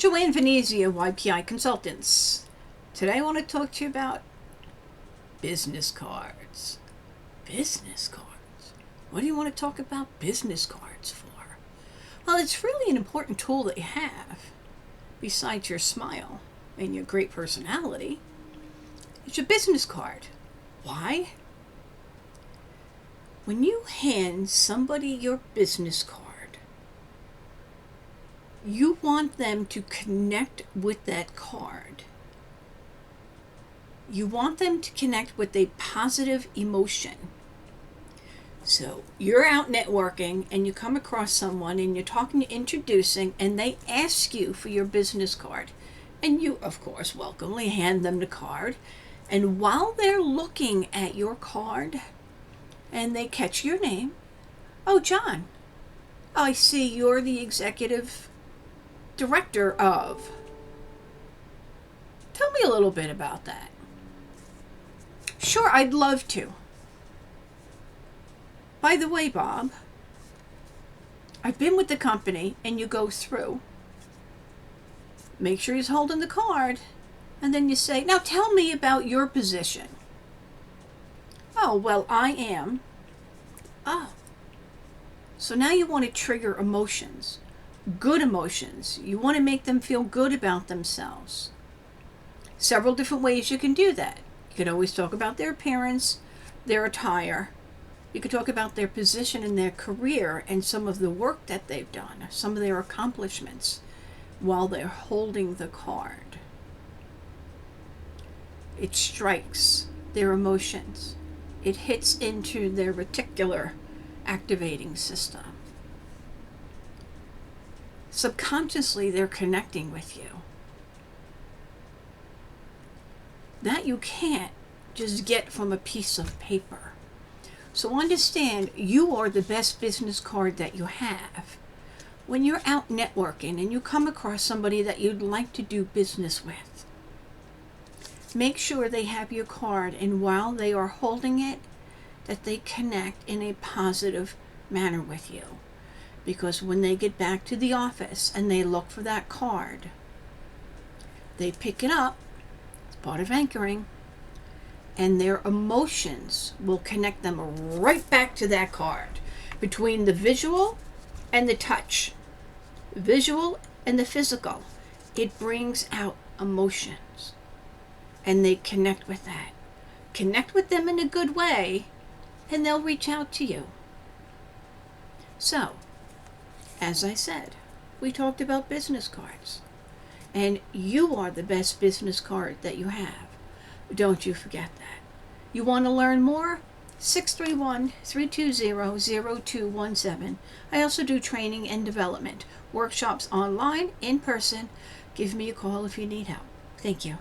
Joanne Venezia, YPI Consultants. Today I want to talk to you about business cards. Business cards? What do you want to talk about business cards for? Well, it's really an important tool that you have, besides your smile and your great personality. It's your business card. Why? When you hand somebody your business card, you want them to connect with that card. You want them to connect with a positive emotion. So you're out networking and you come across someone and you're talking, introducing, and they ask you for your business card. And you, of course, welcomely hand them the card. And while they're looking at your card and they catch your name, oh, John, I see you're the executive director of. Tell me a little bit about that. Sure, I'd love to. By the way, Bob, I've been with the company, and you go through. Make sure he's holding the card, and then you say, now tell me about your position. Oh, well, I am. Oh. So now you want to trigger emotions. Good emotions. You want to make them feel good about themselves. Several different ways you can do that. You can always talk about their appearance, their attire. You could talk about their position in their career and some of the work that they've done, some of their accomplishments while they're holding the card. It strikes their emotions. It hits into their reticular activating system. Subconsciously, they're connecting with you. That you can't just get from a piece of paper. So understand, you are the best business card that you have. When you're out networking and you come across somebody that you'd like to do business with, make sure they have your card, and while they are holding it, that they connect in a positive manner with you. Because when they get back to the office and they look for that card, they pick it up, it's part of anchoring, and their emotions will connect them right back to that card. Between the visual and the touch, visual and the physical, it brings out emotions. And they connect with that. Connect with them in a good way, and they'll reach out to you. So, as I said, we talked about business cards. And you are the best business card that you have. Don't you forget that. You want to learn more? 631-320-0217. I also do training and development, workshops online, in person. Give me a call if you need help. Thank you.